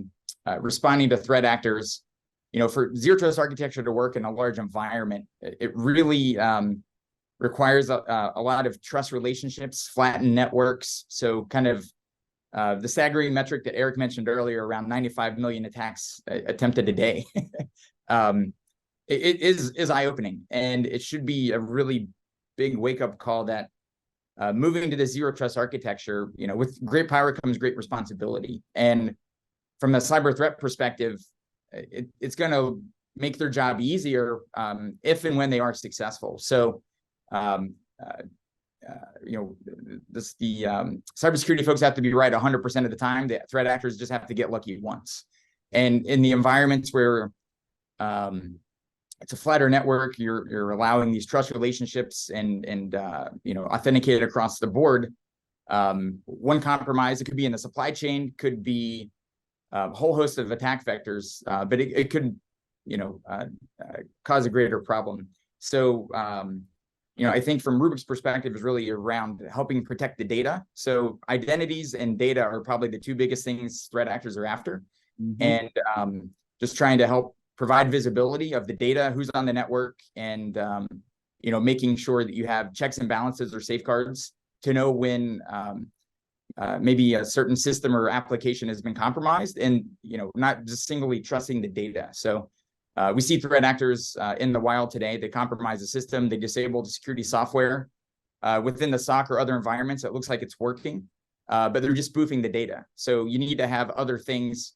responding to threat actors, for zero trust architecture to work in a large environment, it really requires a lot of trust relationships, flattened networks. So kind of the staggering metric that Eric mentioned earlier, around 95 million attacks attempted a day. It is eye-opening, and it should be a really big wake-up call that moving to the zero trust architecture, with great power comes great responsibility. And from a cyber threat perspective, it's going to make their job easier if and when they are successful. So, the cybersecurity folks have to be right 100% of the time. The threat actors just have to get lucky once. And in the environments where it's a flatter network, you're allowing these trust relationships and authenticated across the board. One compromise, it could be in the supply chain, could be a whole host of attack vectors, but it could cause a greater problem. So I think from Rubrik's perspective is really around helping protect the data. So identities and data are probably the two biggest things threat actors are after. And just trying to help provide visibility of the data, who's on the network, and making sure that you have checks and balances or safeguards to know when maybe a certain system or application has been compromised, and not just singly trusting the data. So we see threat actors in the wild today. They compromise the system, they disable the security software within the SOC or other environments. It looks like it's working, but they're just spoofing the data. So you need to have other things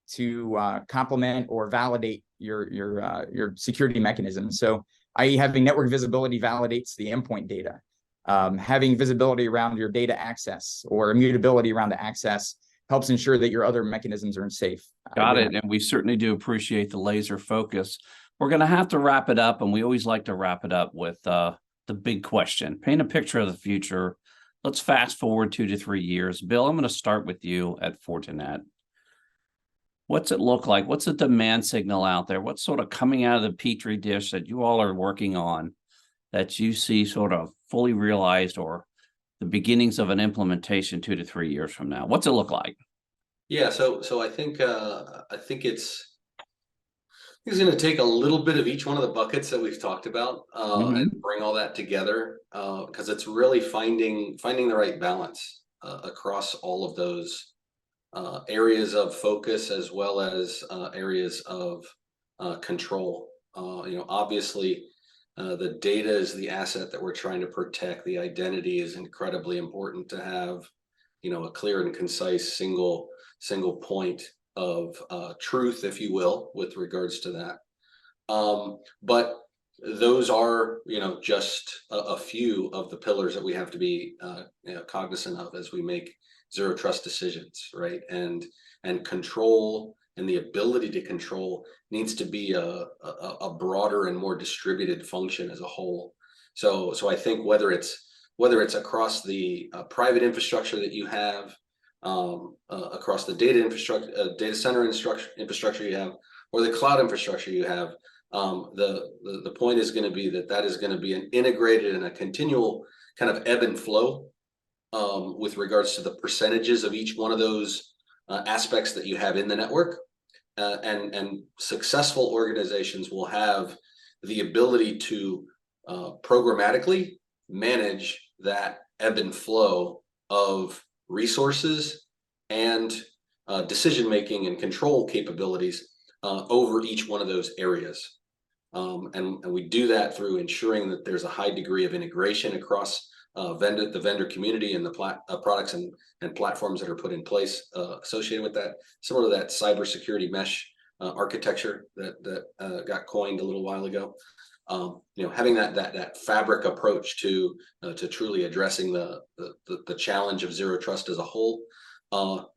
to complement or validate your security mechanism. So i.e. having network visibility validates the endpoint data. Having visibility around your data access or immutability around the access helps ensure that your other mechanisms are safe. Got it. And we certainly do appreciate the laser focus. We're going to have to wrap it up, and we always like to wrap it up with the big question. Paint a picture of the future. Let's fast forward 2 to 3 years. Bill, I'm going to start with you at Fortinet. What's it look like? What's the demand signal out there? What's sort of coming out of the Petri dish that you all are working on that you see sort of fully realized or the beginnings of an implementation 2 to 3 years from now? What's it look like? Yeah, so I think it's going to take a little bit of each one of the buckets that we've talked about and bring all that together, because it's really finding the right balance across all of those areas of focus as well as areas of control. Obviously, the data is the asset that we're trying to protect. The identity is incredibly important to have, a clear and concise single point of truth, if you will, with regards to that. But those are, just a few of the pillars that we have to be cognizant of as we make zero trust decisions, right? And control and the ability to control needs to be a broader and more distributed function as a whole. So I think whether it's across the private infrastructure that you have, across the data center infrastructure you have, or the cloud infrastructure you have, the point is going to be that is going to be an integrated and a continual kind of ebb and flow with regards to the percentages of each one of those aspects that you have in the network. And successful organizations will have the ability to programmatically manage that ebb and flow of resources and decision-making and control capabilities over each one of those areas. And we do that through ensuring that there's a high degree of integration across the vendor community and the products and platforms that are put in place associated with that, similar to that cybersecurity mesh architecture that got coined a little while ago. Having that fabric approach to truly addressing the challenge of zero trust as a whole,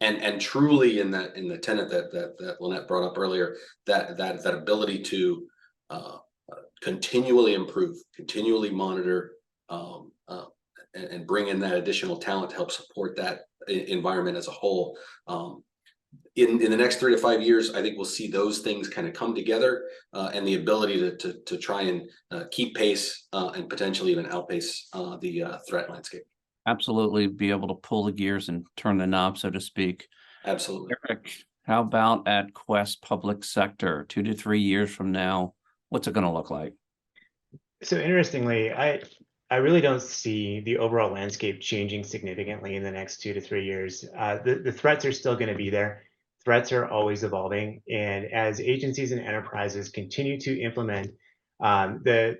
and truly in the tenet that Lynette brought up earlier, that ability to continually improve, continually monitor, and bring in that additional talent to help support that environment as a whole. in the next 3 to 5 years, I think we'll see those things kind of come together, and the ability to try and keep pace and potentially even outpace the threat landscape. Absolutely, be able to pull the gears and turn the knob, so to speak. Absolutely. Eric, how about at Quest Public Sector, 2 to 3 years from now? What's it going to look like? So interestingly, I really don't see the overall landscape changing significantly in the next 2 to 3 years. The threats are still going to be there. Threats are always evolving, and as agencies and enterprises continue to implement the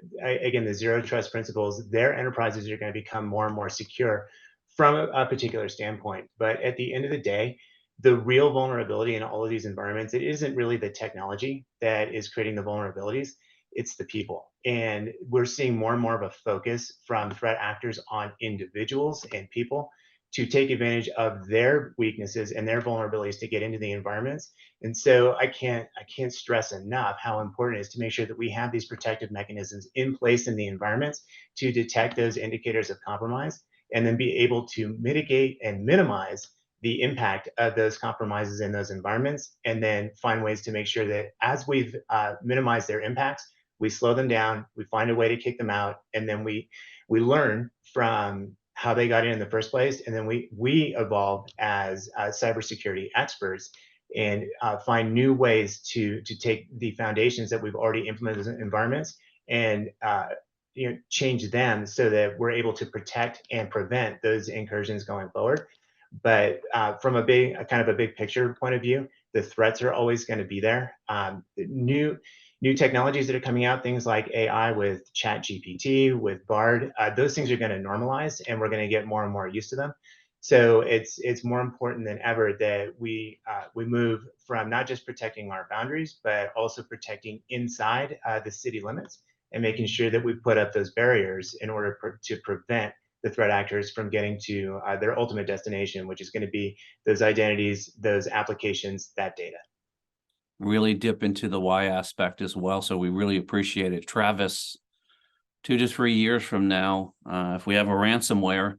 zero trust principles, their enterprises are going to become more and more secure from a particular standpoint. But at the end of the day, the real vulnerability in all of these environments, it isn't really the technology that is creating the vulnerabilities, it's the people. And we're seeing more and more of a focus from threat actors on individuals and people to take advantage of their weaknesses and their vulnerabilities to get into the environments. And so I can't stress enough how important it is to make sure that we have these protective mechanisms in place in the environments to detect those indicators of compromise and then be able to mitigate and minimize the impact of those compromises in those environments, and then find ways to make sure that as we've minimized their impacts, we slow them down, we find a way to kick them out, and then we learn from how they got in the first place, and then we evolve as cybersecurity experts and find new ways to take the foundations that we've already implemented in environments and change them so that we're able to protect and prevent those incursions going forward. But from a kind of a big picture point of view, the threats are always going to be there. New technologies that are coming out, things like AI with ChatGPT, with Bard, those things are going to normalize, and we're going to get more and more used to them. So it's more important than ever that we move from not just protecting our boundaries, but also protecting inside the city limits and making sure that we put up those barriers in order to prevent the threat actors from getting to their ultimate destination, which is going to be those identities, those applications, that data. Really dip into the why aspect as well. So we really appreciate it. Travis, 2 to 3 years from now, if we have a ransomware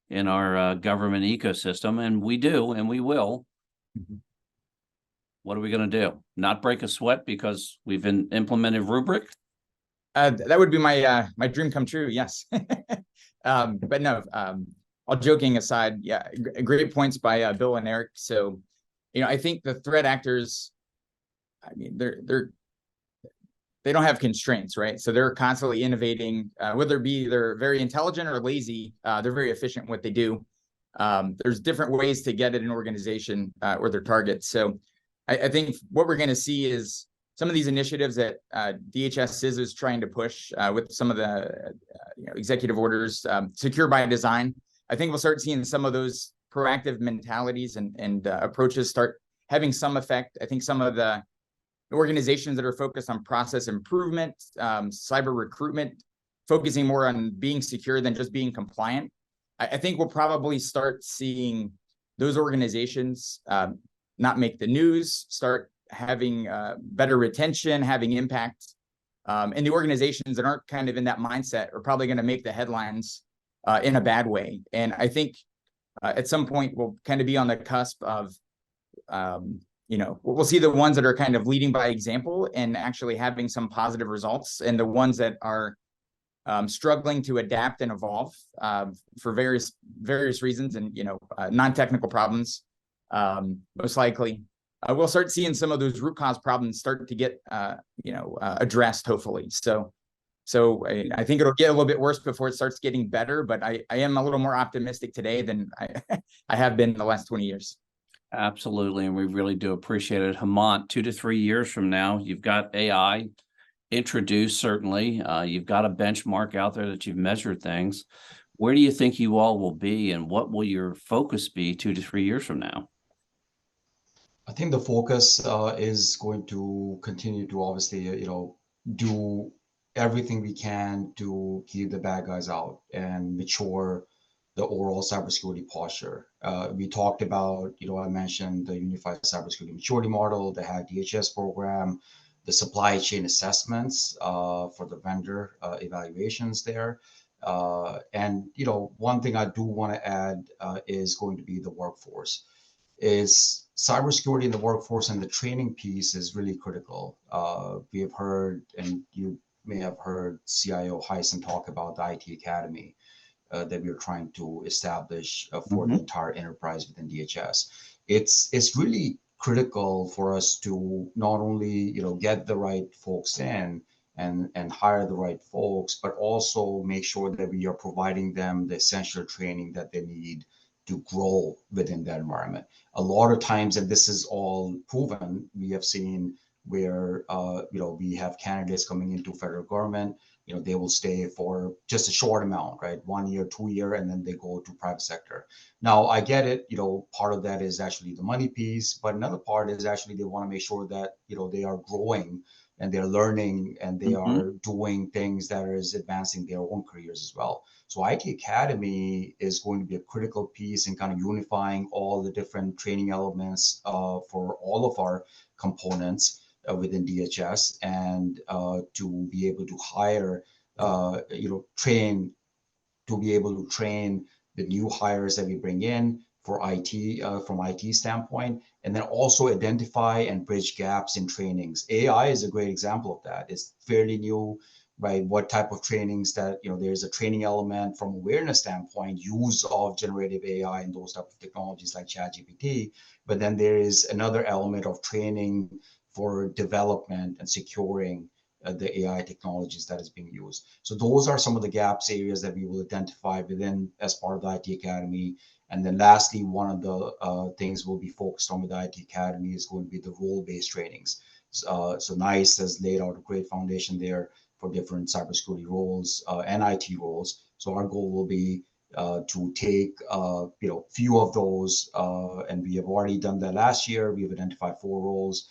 in our government ecosystem, and we do, and we will, what are we going to do? Not break a sweat because we've implemented Rubric? That would be my my dream come true. Yes. But no, all joking aside, yeah, great points by Bill and Eric. So, I think the threat actors, I mean, they don't have constraints, right? So they're constantly innovating, whether it be they're very intelligent or lazy, they're very efficient in what they do. There's different ways to get at an organization or their targets. So I think what we're going to see is some of these initiatives that DHS CISO is trying to push with some of the executive orders, secure by design. I think we'll start seeing some of those proactive mentalities and approaches start having some effect. I think some of the organizations that are focused on process improvement, cyber recruitment, focusing more on being secure than just being compliant. I think we'll probably start seeing those organizations not make the news, start having better retention, having impact. And the organizations that aren't kind of in that mindset are probably going to make the headlines in a bad way. And I think at some point we'll kind of be on the cusp of, we'll see the ones that are kind of leading by example and actually having some positive results, and the ones that are struggling to adapt and evolve for various reasons and non-technical problems. Most likely, we'll start seeing some of those root cause problems start to get addressed, hopefully. So I think it'll get a little bit worse before it starts getting better, but I am a little more optimistic today than I have been in the last 20 years. Absolutely, and we really do appreciate it. Hemant, 2 to 3 years from now, you've got AI introduced, certainly. You've got a benchmark out there that you've measured things. Where do you think you all will be, and what will your focus be 2 to 3 years from now? I think the focus is going to continue to obviously, do everything we can to keep the bad guys out and mature the overall cybersecurity posture. We talked about, I mentioned the Unified Cybersecurity Maturity Model, the HACK DHS program, the supply chain assessments for the vendor evaluations there. And, one thing I do want to add is going to be the workforce. is cybersecurity in the workforce, and the training piece is really critical. We have heard, and you may have heard CIO Heisen talk about the IT Academy that we're trying to establish for the entire enterprise within DHS. It's really critical for us to not only get the right folks in and hire the right folks, but also make sure that we are providing them the essential training that they need to grow within that environment. A lot of times, and this is all proven, we have seen where we have candidates coming into federal government. They will stay for just a short amount, right? 1 year, 2 year, and then they go to private sector. Now, I get it. Part of that is actually the money piece, but another part is actually they want to make sure that they are growing and they're learning and they are doing things that is advancing their own careers as well. So IT Academy is going to be a critical piece in kind of unifying all the different training elements for all of our components within DHS, and to be able to hire, train, to be able to train the new hires that we bring in for IT, from IT standpoint, and then also identify and bridge gaps in trainings. AI is a great example of that. It's fairly new, right? What type of trainings that, there's a training element from awareness standpoint, use of generative AI and those type of technologies like ChatGPT, but then there is another element of training for development and securing the AI technologies that is being used. So those are some of the gaps areas that we will identify within as part of the IT Academy. And then lastly, one of the things we'll be focused on with the IT Academy is going to be the role-based trainings. So NICE has laid out a great foundation there for different cybersecurity roles and IT roles. So our goal will be to take few of those, and we have already done that last year. We've identified 4 roles,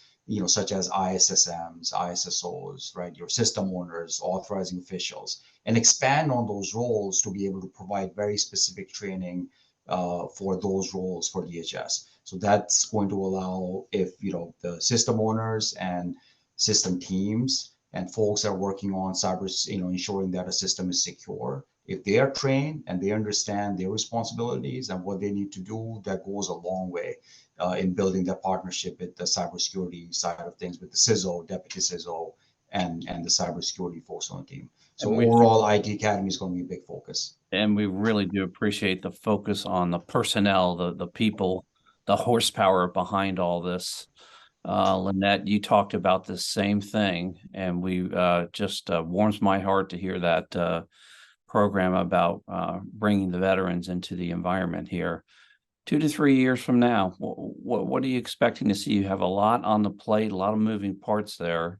such as ISSMs, ISSOs, right? Your system owners, authorizing officials, and expand on those roles to be able to provide very specific training for those roles for DHS. So that's going to allow, if the system owners and system teams and folks are working on cyber, ensuring that a system is secure, if they are trained and they understand their responsibilities and what they need to do, that goes a long way in building that partnership with the cybersecurity side of things with the CISO, deputy CISO, and the cybersecurity folks on the team. So overall, IT Academy is going to be a big focus. And we really do appreciate the focus on the personnel, the people, the horsepower behind all this. Lynette, you talked about the same thing, and we just warms my heart to hear that program about bringing the veterans into the environment here. 2 to 3 years from now, what are you expecting to see? You have a lot on the plate, a lot of moving parts there.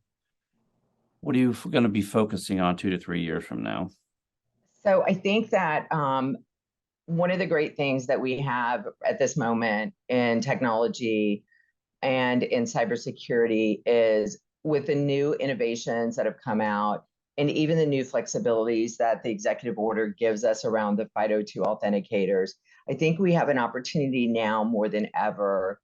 What are you going to be focusing on 2 to 3 years from now? So I think that one of the great things that we have at this moment in technology and in cybersecurity is with the new innovations that have come out and even the new flexibilities that the executive order gives us around the FIDO2 authenticators. I think we have an opportunity now more than ever.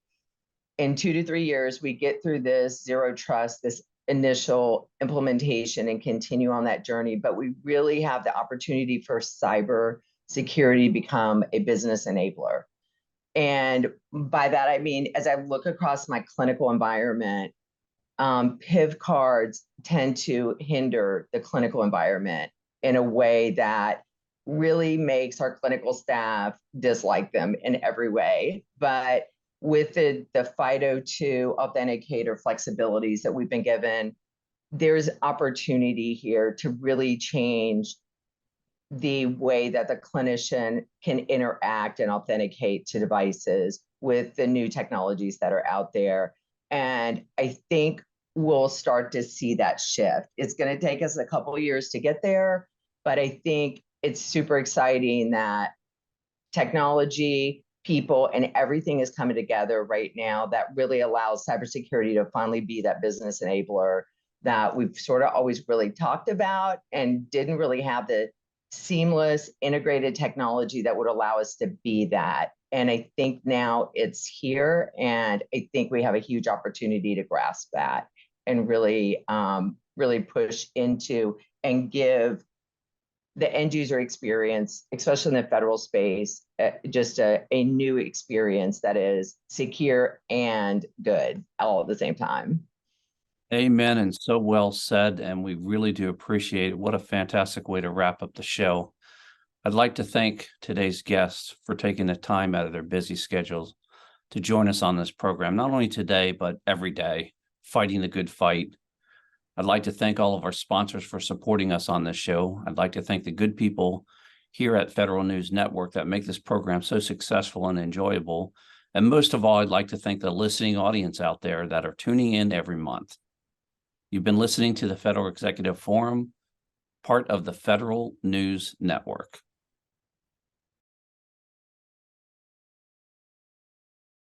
In 2 to 3 years, we get through this zero trust, this initial implementation, and continue on that journey. But we really have the opportunity for cyber security to become a business enabler. And by that, I mean, as I look across my clinical environment, PIV cards tend to hinder the clinical environment in a way that really makes our clinical staff dislike them in every way. But with the FIDO2 authenticator flexibilities that we've been given, there's opportunity here to really change the way that the clinician can interact and authenticate to devices with the new technologies that are out there. And I think we'll start to see that shift. It's going to take us a couple of years to get there, but I think it's super exciting that technology, people, and everything is coming together right now that really allows cybersecurity to finally be that business enabler that we've sort of always really talked about and didn't really have the seamless integrated technology that would allow us to be that. And I think now it's here, and I think we have a huge opportunity to grasp that and really, really push into and give the end user experience, especially in the federal space, just a new experience that is secure and good all at the same time. Amen, and so well said, and we really do appreciate it. What a fantastic way to wrap up the show. I'd like to thank today's guests for taking the time out of their busy schedules to join us on this program, not only today, but every day, fighting the good fight. I'd like to thank all of our sponsors for supporting us on this show. I'd like to thank the good people here at Federal News Network that make this program so successful and enjoyable. And most of all, I'd like to thank the listening audience out there that are tuning in every month. You've been listening to the Federal Executive Forum, part of the Federal News Network.